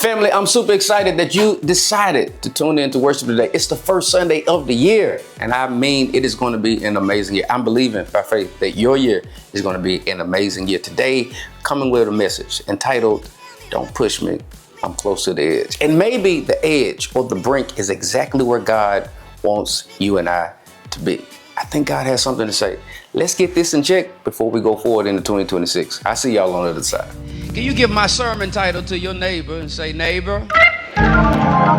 Family, I'm super excited that you decided to tune in to worship today. It's the first Sunday of the year, and I mean it is going to be an amazing year. I'm believing by faith that your year is going to be an amazing year. Today, coming with a message entitled, "Don't Push Me, I'm Close to the Edge." And maybe the edge or the brink is exactly where God wants you and I to be. I think God has something to say. Let's get this in check before we go forward into 2026. I see y'all on the other side. Can you give my sermon title to your neighbor and say, "Neighbor,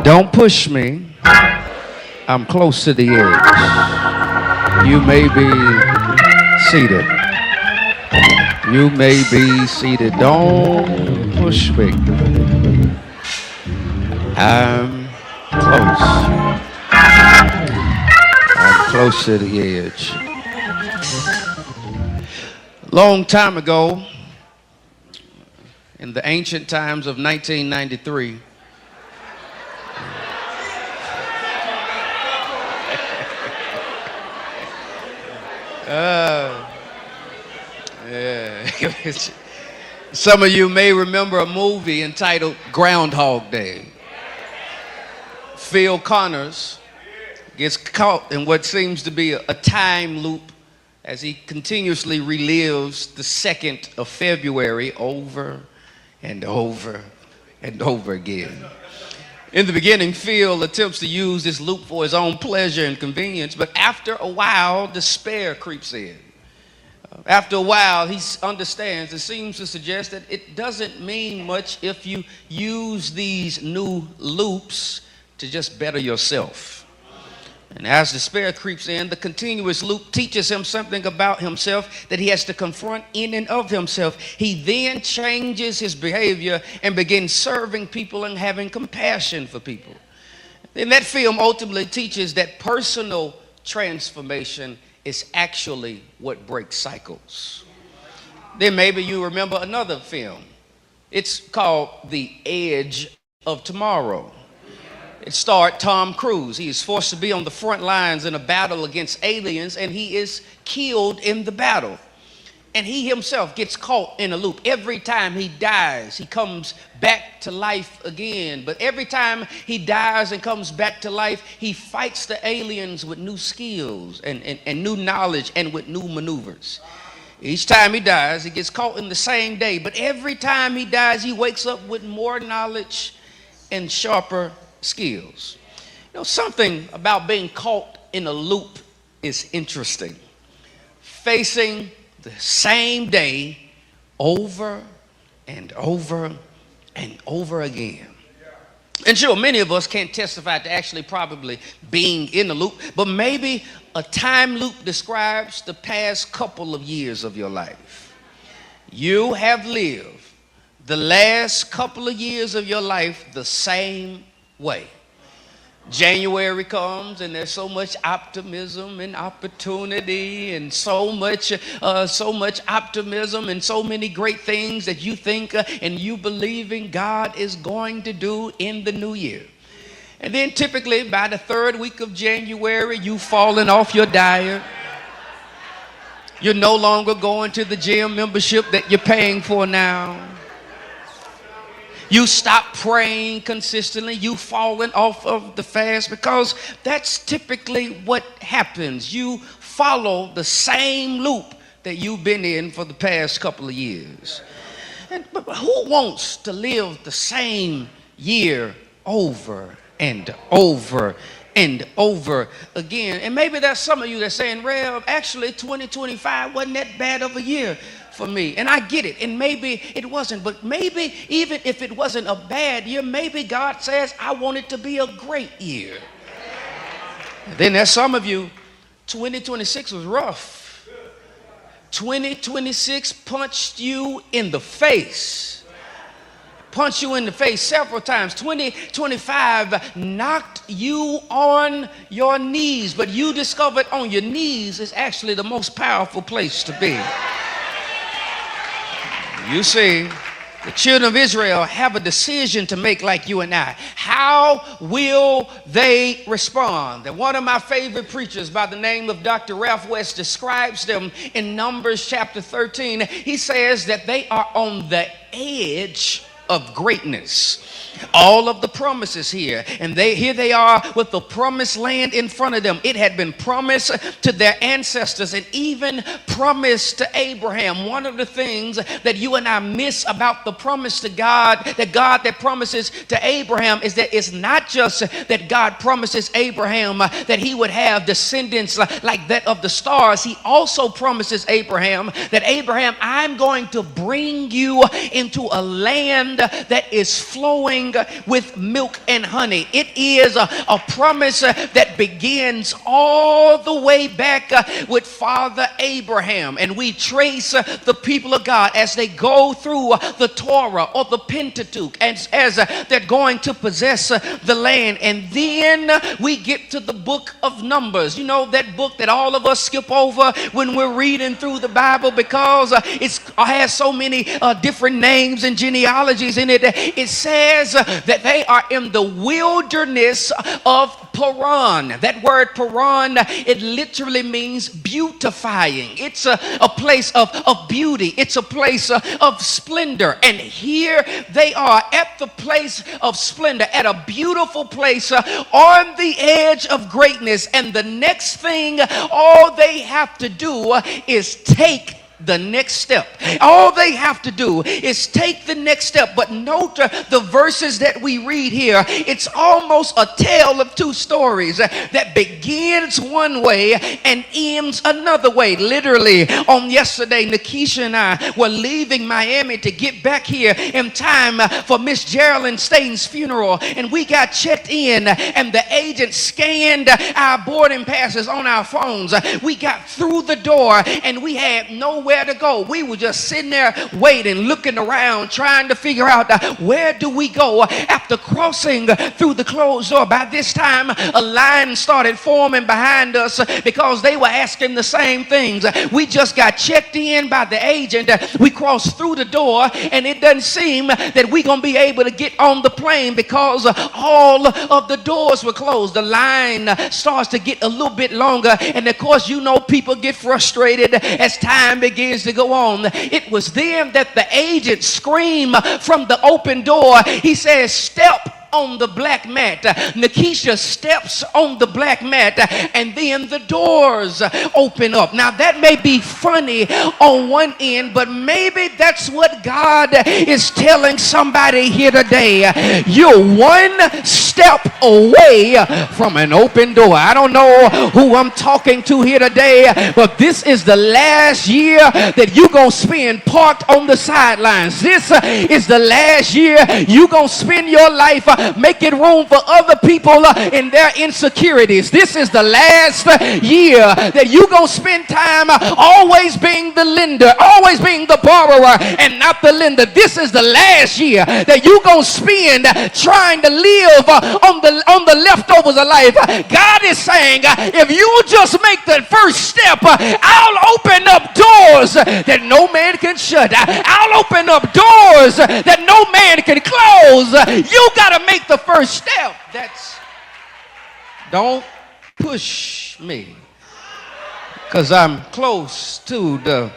don't push me. I'm close to the edge." You may be seated. You may be seated. Don't push me. I'm close. I'm close to the edge. Long time ago, in the ancient times of 1993, some of you may remember a movie entitled Groundhog Day. Phil Connors gets caught in what seems to be a time loop as he continuously relives the 2nd of February over and over and over again. In the beginning, Phil attempts to use this loop for his own pleasure and convenience, but after a while, despair creeps in. After a while, he understands and seems to suggest that it doesn't mean much if you use these new loops to just better yourself. And as despair creeps in, the continuous loop teaches him something about himself that he has to confront in and of himself. He then changes his behavior and begins serving people and having compassion for people. And that film ultimately teaches that personal transformation is actually what breaks cycles. Then maybe you remember another film. It's called The Edge of Tomorrow. It starred Tom Cruise. He is forced to be on the front lines in a battle against aliens, and he is killed in the battle. And he himself gets caught in a loop. Every time he dies, he comes back to life again. But every time he dies and comes back to life, he fights the aliens with new skills and new knowledge and with new maneuvers. Each time he dies, he gets caught in the same day. But every time he dies, he wakes up with more knowledge and sharper skills. You know, something about being caught in a loop is interesting. Facing the same day over and over and over again. And sure, many of us can't testify to actually probably being in the loop, but maybe a time loop describes the past couple of years of your life. You have lived the last couple of years of your life the same way. January comes and there's so much optimism and opportunity and so much optimism and so many great things that you think and you believing God is going to do in the new year. And then typically by the 3rd week of January, you've fallen off your diet. You're no longer going to the gym membership that you're paying for now. You stop praying consistently. You've fallen off of the fast because that's typically what happens. You follow the same loop that you've been in for the past couple of years. But who wants to live the same year over and over and over again? And maybe there's some of you that's saying, "Rev, actually 2025 wasn't that bad of a year for me." And I get it. And maybe it wasn't. But maybe even if it wasn't a bad year, maybe God says, "I want it to be a great year." And then there's some of you, 2026 was rough. 2026 punched you in the face. Punched you in the face several times. 2025 knocked you on your knees. But you discovered on your knees is actually the most powerful place to be. You see, the children of Israel have a decision to make like you and I. How will they respond? And one of my favorite preachers by the name of Dr. Ralph West describes them in Numbers chapter 13. He says that they are on the edge of greatness. All of the promises here, and here they are with the promised land in front of them. It had been promised to their ancestors and even promised to Abraham. One of the things that you and I miss about the promise to God, that promises to Abraham, is that it's not just that God promises Abraham that he would have descendants like that of the stars. He also promises Abraham that, Abraham, I'm going to bring you into a land that is flowing with milk and honey. It is a promise that begins all the way back with Father Abraham, and we trace the people of God as they go through the Torah or the Pentateuch as they're going to possess the land. And then we get to the book of Numbers. You know, that book that all of us skip over when we're reading through the Bible because it has so many different names and genealogies in it. It says that they are in the wilderness of Paran. That word Paran, it literally means beautifying. It's a place of beauty. It's a place of splendor. And here they are at the place of splendor, at a beautiful place on the edge of greatness. And the next thing all they have to do is take the next step. All they have to do is take the next step. But note the verses that we read here. It's almost a tale of two stories that begins one way and ends another way. Literally, on yesterday, Nikisha and I were leaving Miami to get back here in time for Miss Geraldine Staten's funeral, and we got checked in, and the agent scanned our boarding passes on our phones. We got through the door, and we had nowhere to go. We were just sitting there waiting, looking around, trying to figure out where do we go. After crossing through the closed door, by this time a line started forming behind us because they were asking the same things. We just got checked in by the agent. We crossed through the door, and it doesn't seem that we're gonna be able to get on the plane because all of the doors were closed. The line starts to get a little bit longer, and of course, you know, people get frustrated as time begins to go on. It was then that the agent screamed from the open door. He says, "Step on the black mat." Nikisha steps on the black mat, and then the doors open up. Now that may be funny on one end, but maybe that's what God is telling somebody here today. You're one step away from an open door. I don't know who I'm talking to here today, but this is the last year that you're gonna spend parked on the sidelines. This is the last year you're gonna spend your life making room for other people in their insecurities. This is the last year that you're going to spend time always being the lender, always being the borrower and not the lender. This is the last year that you're going to spend trying to live on the leftovers of life. God is saying, if you just make the first step, I'll open up doors that no man can shut. I'll open up doors that no man can close. You got to make the first step. Don't push me, because I'm close to the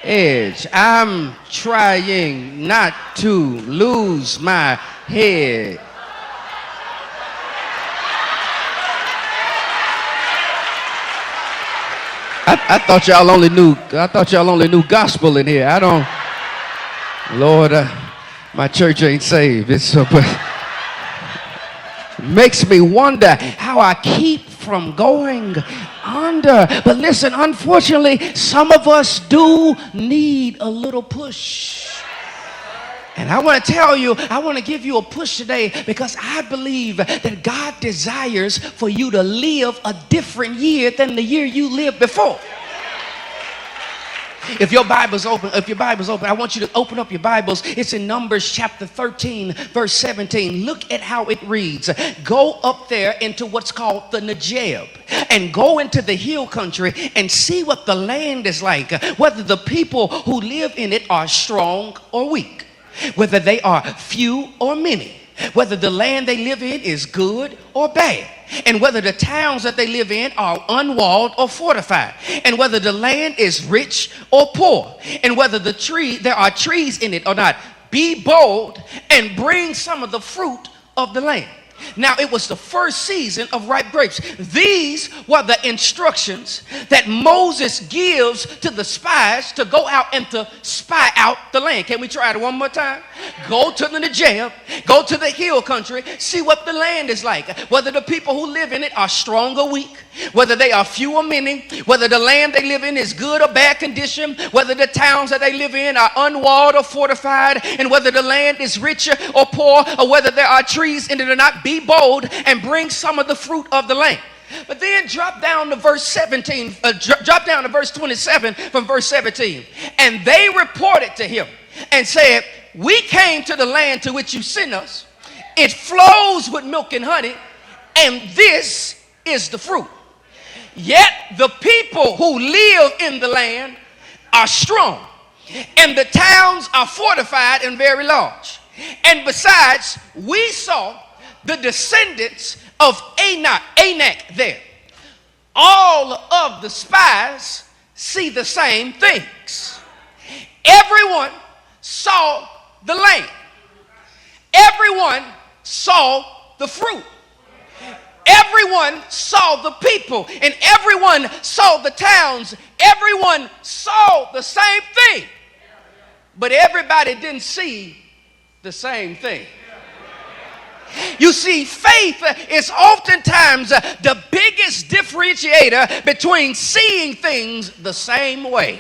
edge. I'm trying not to lose my head. I thought y'all only knew gospel in here. I don't, Lord, my church ain't saved. It's but makes me wonder how I keep from going under. But listen, unfortunately, some of us do need a little push. And I want to tell you, I want to give you a push today because I believe that God desires for you to live a different year than the year you lived before. If your Bible's open, I want you to open up your Bibles. It's in Numbers chapter 13, verse 17. Look at how it reads. Go up there into what's called the Negev and go into the hill country and see what the land is like, whether the people who live in it are strong or weak, whether they are few or many, whether the land they live in is good or bad, and whether the towns that they live in are unwalled or fortified, and whether the land is rich or poor, and whether there are trees in it or not. be bold and bring some of the fruit of the land. Now, it was the first season of ripe grapes. These were the instructions that Moses gives to the spies to go out and to spy out the land. Can we try it one more time? Go to the Negev, go to the hill country, see what the land is like. Whether the people who live in it are strong or weak, whether they are few or many, whether the land they live in is good or bad condition, whether the towns that they live in are unwalled or fortified, and whether the land is rich or poor, or whether there are trees in it or not. Be bold and bring some of the fruit of the land. But then drop down to verse 17, drop down to verse 27 from verse 17. And they reported to him and said, we came to the land to which you sent us. It flows with milk and honey, and this is the fruit. Yet the people who live in the land are strong, and the towns are fortified and very large. And besides, we saw the descendants of Anak there. All of the spies see the same things. Everyone saw the land. Everyone saw the fruit. Everyone saw the people, and everyone saw the towns. Everyone saw the same thing, but everybody didn't see the same thing. You see, faith is oftentimes the biggest differentiator between seeing things the same way.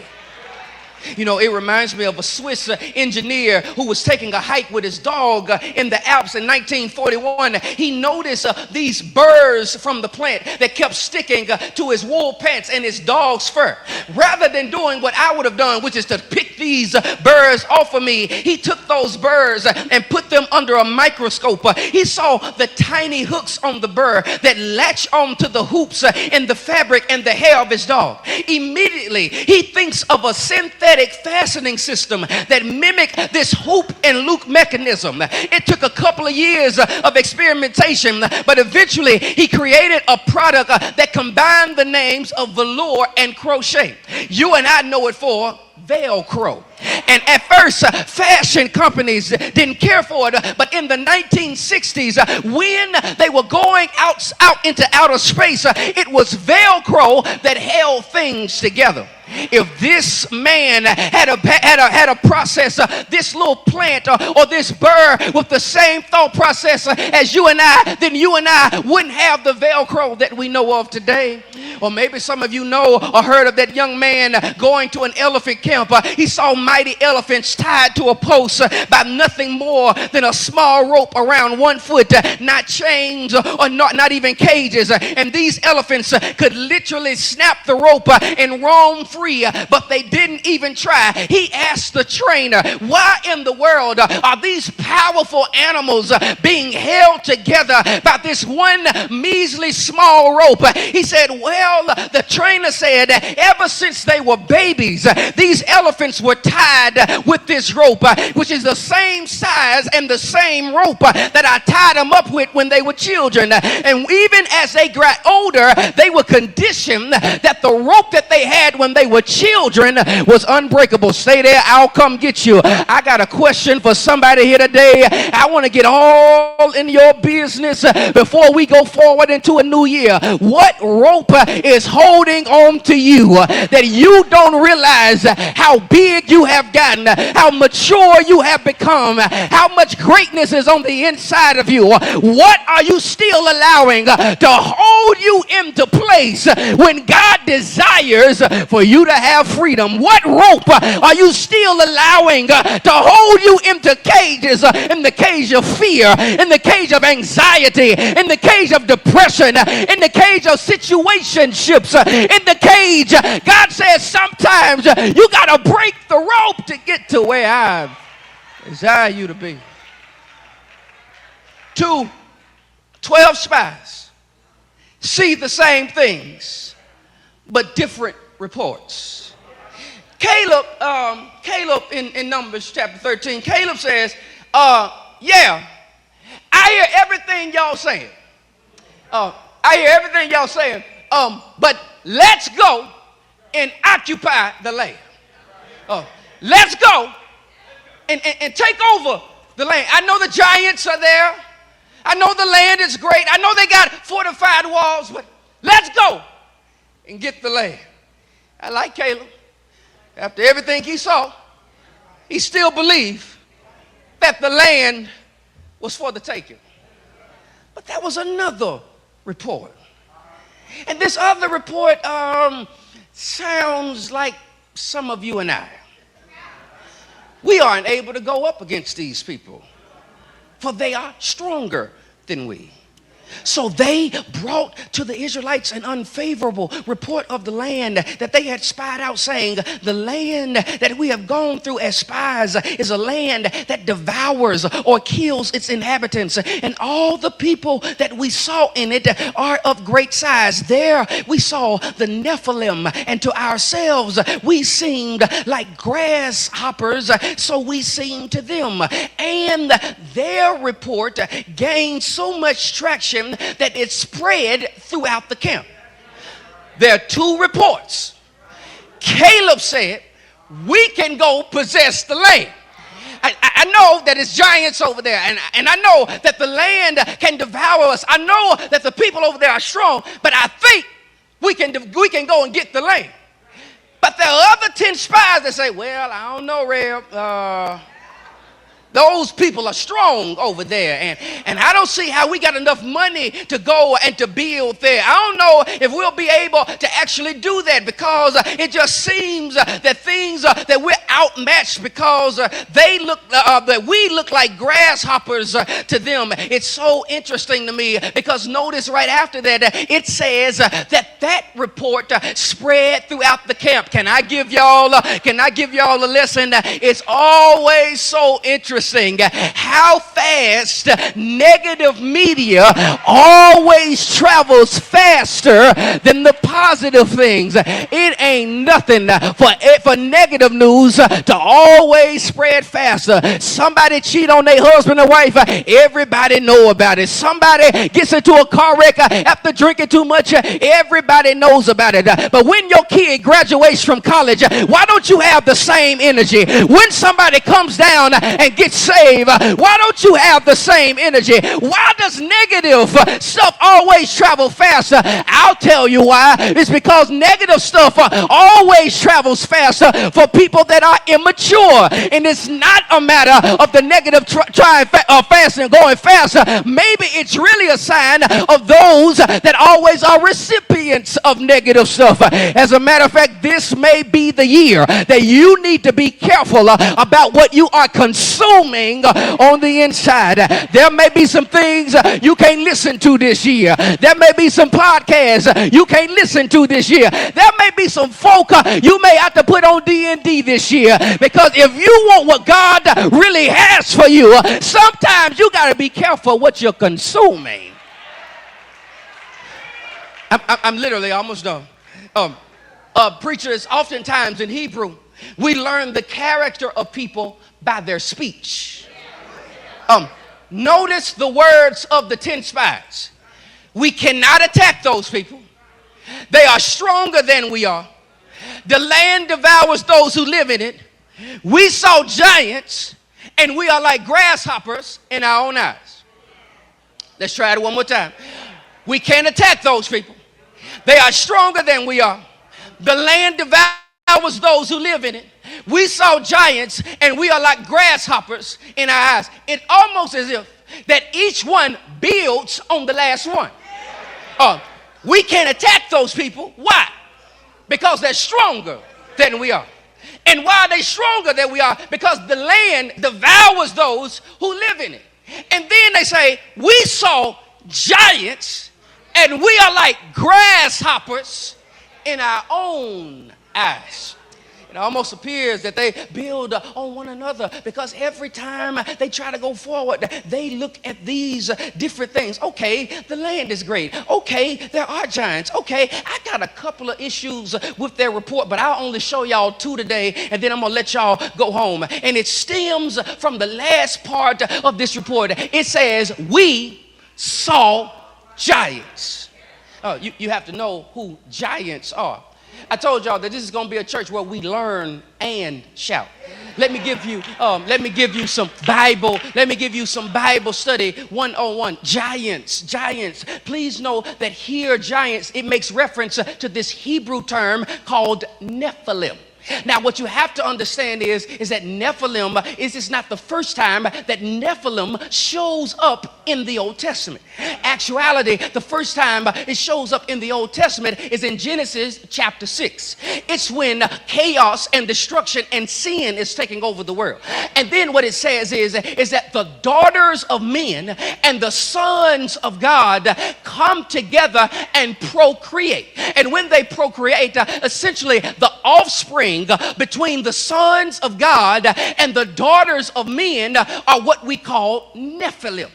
You know, it reminds me of a Swiss engineer who was taking a hike with his dog in the Alps in 1941. He noticed these burrs from the plant that kept sticking to his wool pants and his dog's fur. Rather than doing what I would have done, which is to pick these burrs off of me, he took those burrs and put them under a microscope. He saw the tiny hooks on the burr that latch onto the hoops in the fabric and the hair of his dog. Immediately, he thinks of a synthetic fastening system that mimic this hoop and loop mechanism. It took a couple of years of experimentation, but eventually he created a product that combined the names of velour and crochet. You and I know it for Velcro. And at first, fashion companies didn't care for it, but in the 1960s, when they were going out into outer space, it was Velcro that held things together. If this man had a process, this little plant or this burr with the same thought process as you and I, then you and I wouldn't have the Velcro that we know of today. Or maybe some of you know or heard of that young man going to an elephant camp. He saw mighty elephants tied to a post by nothing more than a small rope around 1 foot, not chains or not even cages. And these elephants could literally snap the rope and roam free, but they didn't even try. He asked the trainer, why in the world are these powerful animals being held together by this one measly small rope? He said, well, the trainer said, ever since they were babies, these elephants were tied with this rope, which is the same size and the same rope that I tied them up with when they were children. And even as they got older, they were conditioned that the rope that they had when they were children was unbreakable. Stay there, I'll come get you. I got a question for somebody here today. I want to get all in your business before we go forward into a new year. What rope is holding on to you that you don't realize how big you have gotten, how mature you have become, how much greatness is on the inside of you? What are you still allowing to hold you into place when God desires for you to have freedom? What rope are you still allowing to hold you into cages, in the cage of fear, in the cage of anxiety, in the cage of depression, in the cage of situationships, in the cage? God says sometimes you got to break the rope to get to where I desire you to be. 12 spies see the same things, but different reports. Caleb in Numbers chapter 13, Caleb says, yeah, I hear everything y'all saying. But let's go and occupy the land. Let's go and take over the land. I know the giants are there. I know the land is great. I know they got fortified walls, but let's go and get the land. I like Caleb. After everything he saw, he still believed that the land was for the taking. But there was another report. And this other report sounds like some of you and I. We aren't able to go up against these people, for they are stronger than we. So they brought to the Israelites an unfavorable report of the land that they had spied out, saying, the land that we have gone through as spies is a land that devours or kills its inhabitants, and all the people that we saw in it are of great size. There we saw the Nephilim, and to ourselves we seemed like grasshoppers, so we seemed to them. And their report gained so much traction that it spread throughout the camp. There are two reports. Caleb said, we can go possess the land. I know that it's giants over there, and I know that the land can devour us. I know that the people over there are strong, but I think we can go and get the land. But there are other 10 spies that say, well, I don't know, Reb. Those people are strong over there, and I don't see how we got enough money to go and to build there. I don't know if we'll be able to actually do that, because it just seems that things that we're outmatched, because that we look like grasshoppers to them. It's so interesting to me, because notice right after that it says that report spread throughout the camp. Can I give y'all a lesson? It's always so interesting how fast negative media always travels faster than the positive things. It ain't nothing for negative news to always spread faster. Somebody cheat on their husband or wife, everybody know about it. Somebody gets into a car wreck after drinking too much, everybody knows about it. But when your kid graduates from college, why don't you have the same energy? When somebody comes down and gets saved, why don't you have the same energy? Why does negative stuff always travel faster? I'll tell you why. It's because negative stuff always travels faster for people that are immature. And it's not a matter of the negative trying fast and going faster. Maybe it's really a sign of those that always are recipients of negative stuff. As a matter of fact, this may be the year that you need to be careful about what you are consuming on the inside. There may be some things you can't listen to this year. There may be some podcasts you can't listen to this year. There may be some folk you may have to put on D&D this year, because if you want what God really has for you, sometimes you got to be careful what you're consuming. I'm literally almost done. Preachers, oftentimes in Hebrew, we learn the character of people by their speech. Notice the words of the 10 spies. We cannot attack those people. They are stronger than we are. The land devours those who live in it. We saw giants, and we are like grasshoppers in our own eyes. Let's try it one more time. We can't attack those people. They are stronger than we are. The land devours those who live in it. We saw giants, and we are like grasshoppers in our eyes. It's almost as if that each one builds on the last one. We can't attack those people. Why? Because they're stronger than we are. And why are they stronger than we are? Because the land devours those who live in it. And then they say, we saw giants, and we are like grasshoppers in our own eyes. It almost appears that they build on one another, because every time they try to go forward, they look at these different things. Okay, the land is great. Okay, there are giants. Okay, I got a couple of issues with their report, but I'll only show y'all 2 today, and then I'm going to let y'all go home. And it stems from the last part of this report. It says, we saw giants. You have to know who giants are. I told y'all that this is going to be a church where we learn and shout. some Bible. Let me give you some Bible study 101. Giants. Please know that here, giants, it makes reference to this Hebrew term called Nephilim. Now, what you have to understand is that Nephilim is not the first time that Nephilim shows up in the Old Testament. Actuality, the first time it shows up in the Old Testament is in Genesis chapter 6. It's when chaos and destruction and sin is taking over the world. And then what it says is that the daughters of men and the sons of God come together and procreate. And when they procreate, essentially the offspring between the sons of God and the daughters of men are what we call Nephilim.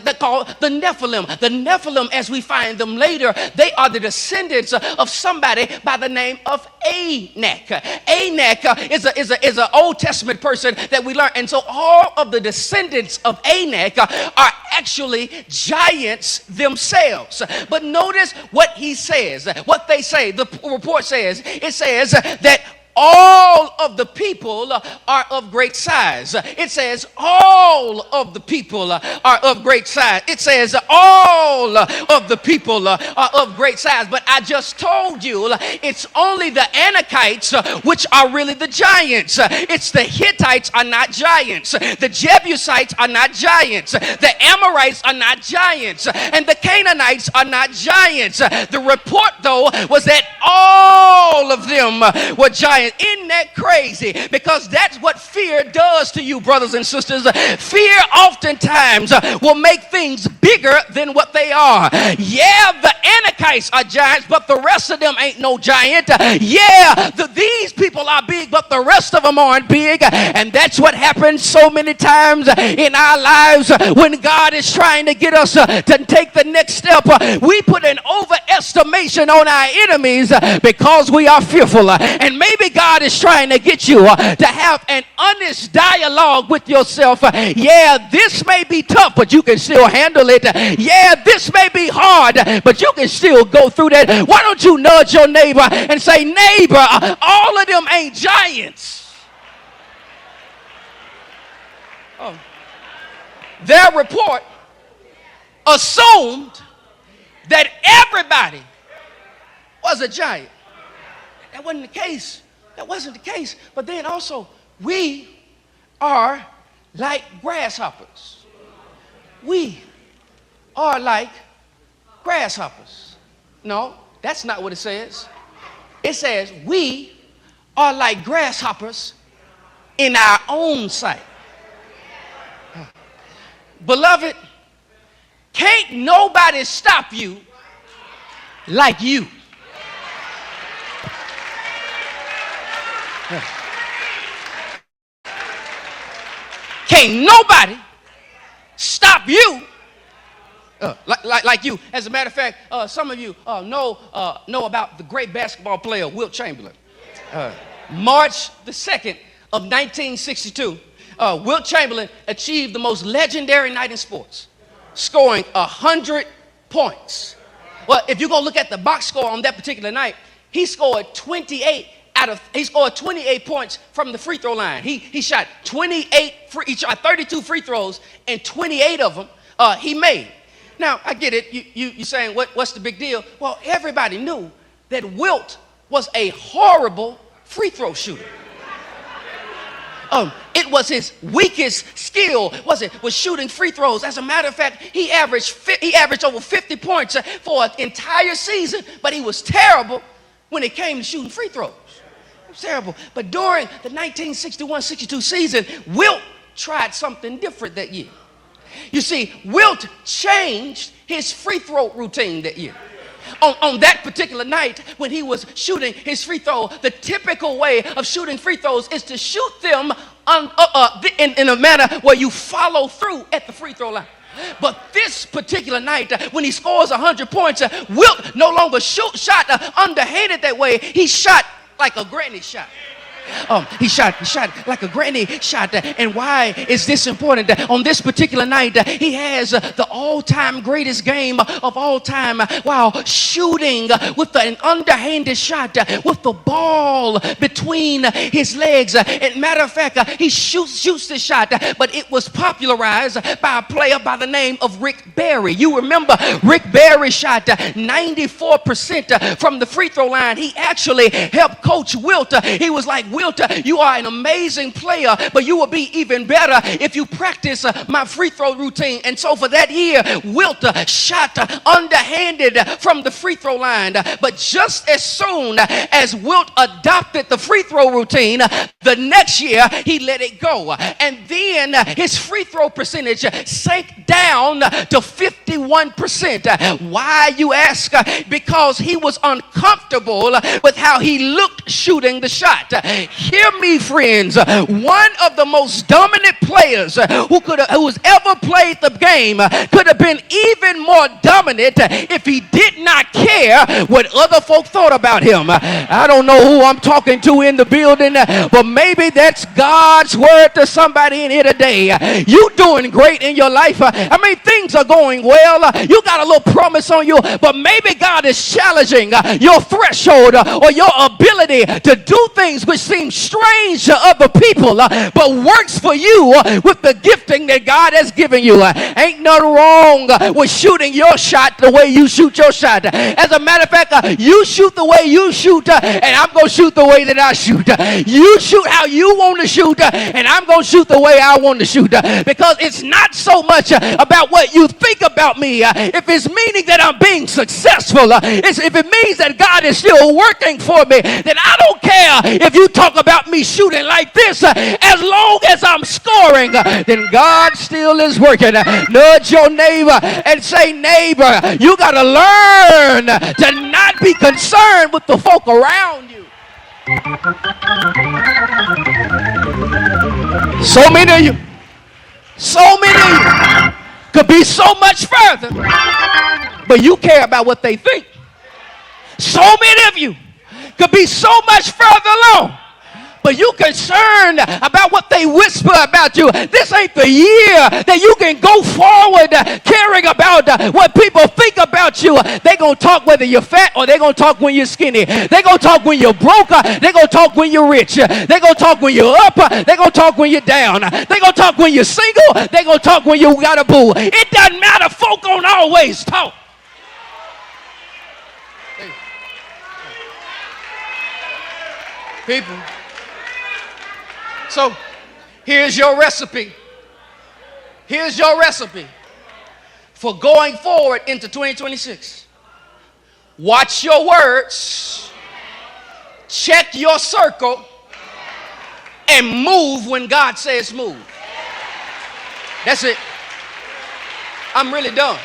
They're called the Nephilim. The Nephilim, as we find them later, they are the descendants of somebody by the name of Anak. Anak is an Old Testament person that we learn. And so all of the descendants of Anak are actually giants themselves. But notice what he says, what they say. The report says, it says that all of the people are of great size. It says all of the people are of great size. It says all of the people are of great size. But I just told you it's only the Anakites which are really the giants. It's the Hittites are not giants. The Jebusites are not giants. The Amorites are not giants. And the Canaanites are not giants. The report, though, was that all of them were giants. Isn't that crazy? Because that's what fear does to you, brothers and sisters. Fear oftentimes will make things bigger than what they are. Yeah, the Anakites are giants, but the rest of them ain't no giant. Yeah, these people are big, but the rest of them aren't big. And that's what happens so many times in our lives when God is trying to get us to take the next step. We put an overestimation on our enemies because we are fearful. And maybe God is trying to get you to have an honest dialogue with yourself. Yeah, this may be tough, but you can still handle it. Yeah, this may be hard, but you can still go through that. Why don't you nudge your neighbor and say, neighbor, all of them ain't giants. Oh. Their report assumed that everybody was a giant. That wasn't the case. That wasn't the case. But then also, we are like grasshoppers. We are like grasshoppers. No, that's not what it says. It says we are like grasshoppers in our own sight. Beloved, can't nobody stop you like you. Can't nobody stop you like you. As a matter of fact, some of you know about the great basketball player Wilt Chamberlain. March the 2nd of 1962, Wilt Chamberlain achieved the most legendary night in sports, scoring 100 points. Well, if you're going to look at the box score on that particular night, he scored 28 points from the free throw line. He shot 32 free throws, and 28 of them he made. Now, I get it. You're saying, what's the big deal? Well, everybody knew that Wilt was a horrible free throw shooter. It was his weakest skill was shooting free throws. As a matter of fact, he averaged over 50 points for an entire season, but he was terrible when it came to shooting free throws. It was terrible. But during the 1961-62 season, Wilt tried something different that year. You see, Wilt changed his free throw routine that year. On that particular night, when he was shooting his free throw, the typical way of shooting free throws is to shoot them in a manner where you follow through at the free throw line. But this particular night, when he scores 100 points, Wilt no longer shot underhanded that way. He shot like a granny shot. He shot like a granny shot. And why is this important? On this particular night, he has the all-time greatest game of all time while shooting with an underhanded shot with the ball between his legs. And matter of fact, he shoots the shot, but it was popularized by a player by the name of Rick Barry. You remember Rick Barry shot 94% from the free throw line. He actually helped Coach Wilt. He was like, Wilt, you are an amazing player, but you will be even better if you practice my free throw routine. And so for that year, Wilt shot underhanded from the free throw line. But just as soon as Wilt adopted the free throw routine, the next year he let it go. And then his free throw percentage sank down to 51%. Why, you ask? Because he was uncomfortable with how he looked shooting the shot. Hear me, friends. One of the most dominant players who's ever played the game could have been even more dominant if he did not care what other folk thought about him. I don't know who I'm talking to in the building, but maybe that's God's word to somebody in here today. You doing great in your life. I mean, things are going well. You got a little promise on you, but maybe God is challenging your threshold or your ability to do things which seem strange to other people, but works for you with the gifting that God has given you. Ain't nothing wrong with shooting your shot the way you shoot your shot. As a matter of fact, you shoot the way you shoot, and I'm going to shoot the way that I shoot. You shoot how you want to shoot, and I'm going to shoot the way I want to shoot. Because it's not so much about what you think about me. If it's meaning that I'm being successful, if it means that God is still working for me, then I don't care if you talk about me shooting like this. As long as I'm scoring, then God still is working. Nudge your neighbor and say, neighbor, you got to learn to not be concerned with the folk around you. So many of you could be so much further, but you care about what they think. So many of you could be so much further along, but you concerned about what they whisper about you. This ain't the year that you can go forward caring about what people think about you. They gonna talk whether you're fat or they gonna talk when you're skinny. They gonna talk when you're broke. They gonna talk when you're rich. They gonna talk when you're up. They gonna talk when you're down. They gonna talk when you're single. They gonna talk when you got a boo. It doesn't matter. Folk don't always talk. People. So here's your recipe. Here's your recipe for going forward into 2026. Watch your words, check your circle, and move when God says move. That's it. I'm really done.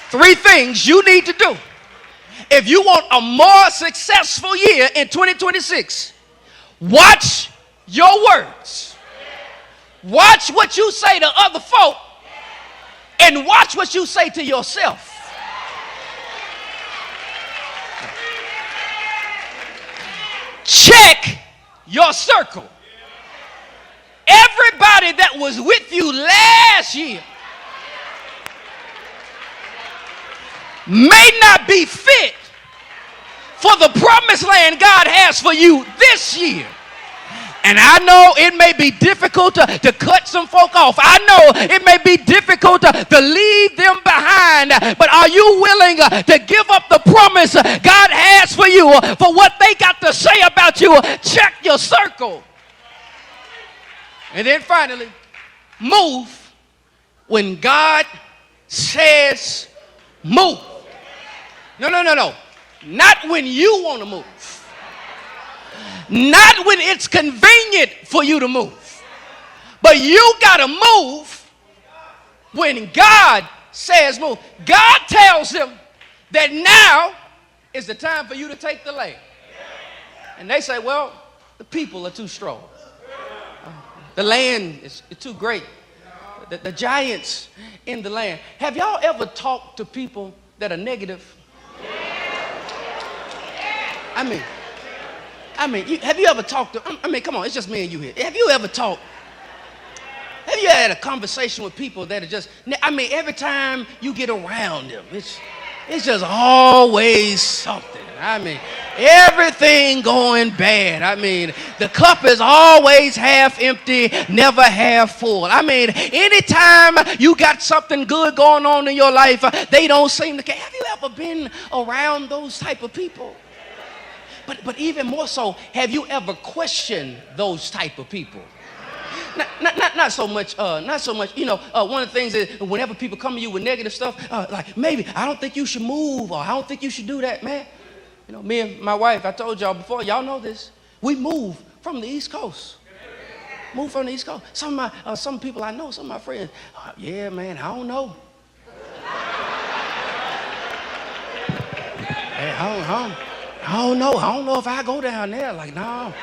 3 things you need to do if you want a more successful year in 2026. Watch your words. Watch what you say to other folk, and watch what you say to yourself. Check your circle. Everybody that was with you last year may not be fit for the promised land God has for you this year. And I know it may be difficult to cut some folk off. I know it may be difficult to leave them behind. But are you willing to give up the promise God has for you for what they got to say about you? Check your circle. And then finally, move when God says move. No. Not when you want to move. Not when it's convenient for you to move. But you got to move when God says move. God tells them that now is the time for you to take the land. And they say, well, the people are too strong. The land is too great. The giants in the land. Have y'all ever talked to people that are negative? I mean, have you ever talked to, I mean, come on, it's just me and you here. Have you had a conversation with people that are just, I mean, every time you get around them, it's just always something. I mean, everything going bad. I mean, the cup is always half empty, never half full. I mean, anytime you got something good going on in your life, they don't seem to care. Have you ever been around those type of people? But even more so, have you ever questioned those type of people? Not so much, you know, one of the things is whenever people come to you with negative stuff, like, maybe, I don't think you should move, or I don't think you should do that, man. You know, me and my wife, I told y'all before, y'all know this, we moved from the East Coast. Moved from the East Coast. Some people I know, some of my friends, yeah, man, I don't know. Hey, I don't know if I go down there. Like, no,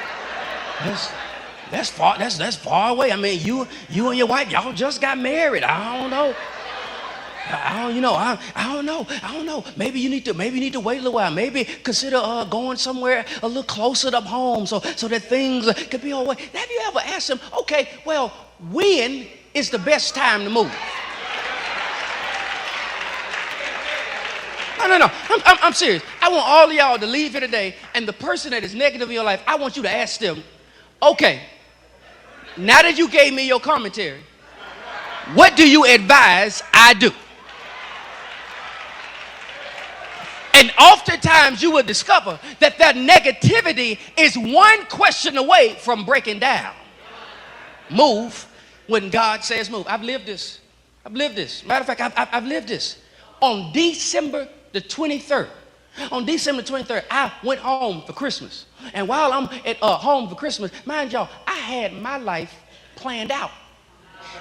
that's far away. I mean, you and your wife, y'all just got married. I don't know. I don't know. Maybe you need to wait a little while. Maybe consider going somewhere a little closer to home so that things could be all right. Have you ever asked them, okay, well, when is the best time to move? No. I'm serious. I want all of y'all to leave here today, and the person that is negative in your life, I want you to ask them, okay, now that you gave me your commentary, what do you advise I do? And oftentimes you will discover that negativity is one question away from breaking down. Move when God says move. I've lived this. Matter of fact, I've lived this. On December the 23rd, I went home for Christmas. And while I'm at home for Christmas, mind y'all, I had my life planned out.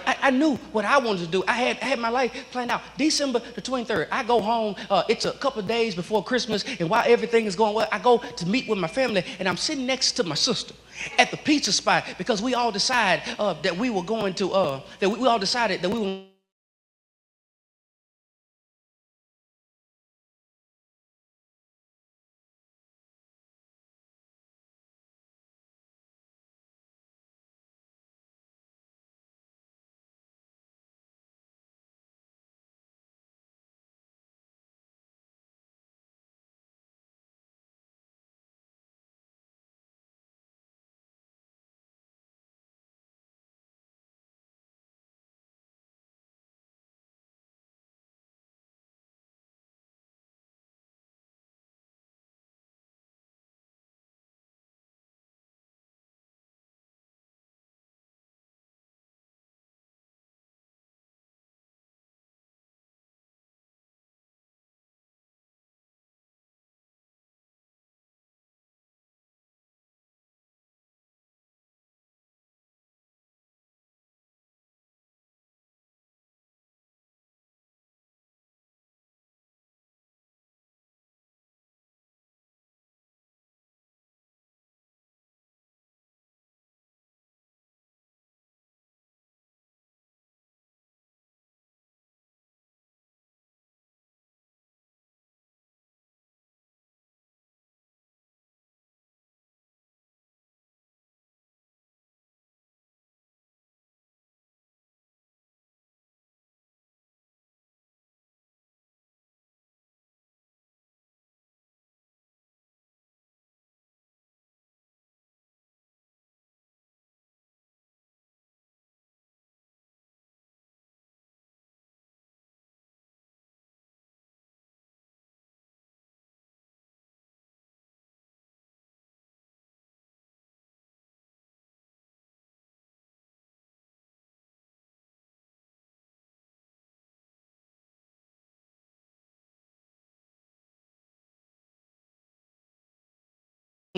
I knew what I wanted to do. I had my life planned out. December the 23rd, I go home. It's a couple of days before Christmas, and while everything is going well, I go to meet with my family, and I'm sitting next to my sister at the pizza spot because we all decided that we were going to, we all decided that we were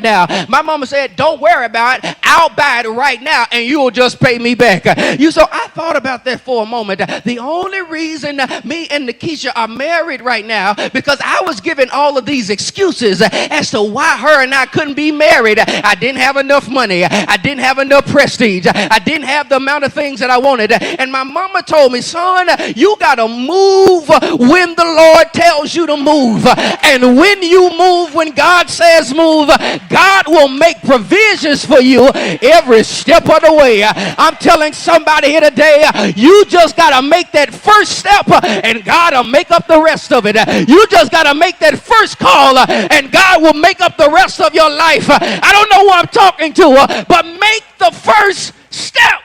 now. My mama said, don't worry about it. I'll buy it right now and you'll just pay me back. So I thought about that for a moment. The only reason me and Nikisha are married right now because I was given all of these excuses as to why her and I couldn't be married. I didn't have enough money. I didn't have enough prestige. I didn't have the amount of things that I wanted. And my mama told me, son, you got to move when the Lord tells you to move. And when you move, when God says move, God will make provisions for you every step of the way. I'm telling somebody here today, you just got to make that first step and God will make up the rest of it. You just got to make that first call and God will make up the rest of your life. I don't know who I'm talking to, but make the first step.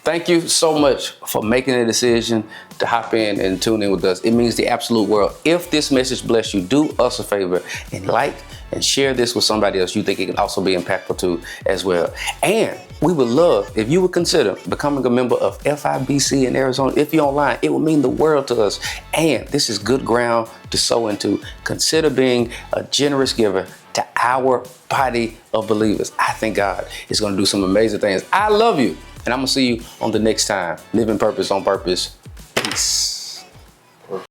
Thank you so much for making a decision to hop in and tune in with us. It means the absolute world. If this message blessed you, do us a favor and like and share this with somebody else you think it can also be impactful to as well. And we would love if you would consider becoming a member of FIBC in Arizona. If you're online, it would mean the world to us. And this is good ground to sow into. Consider being a generous giver to our body of believers. I think God is going to do some amazing things. I love you. And I'm going to see you on the next time. Living Purpose on Purpose. Peace.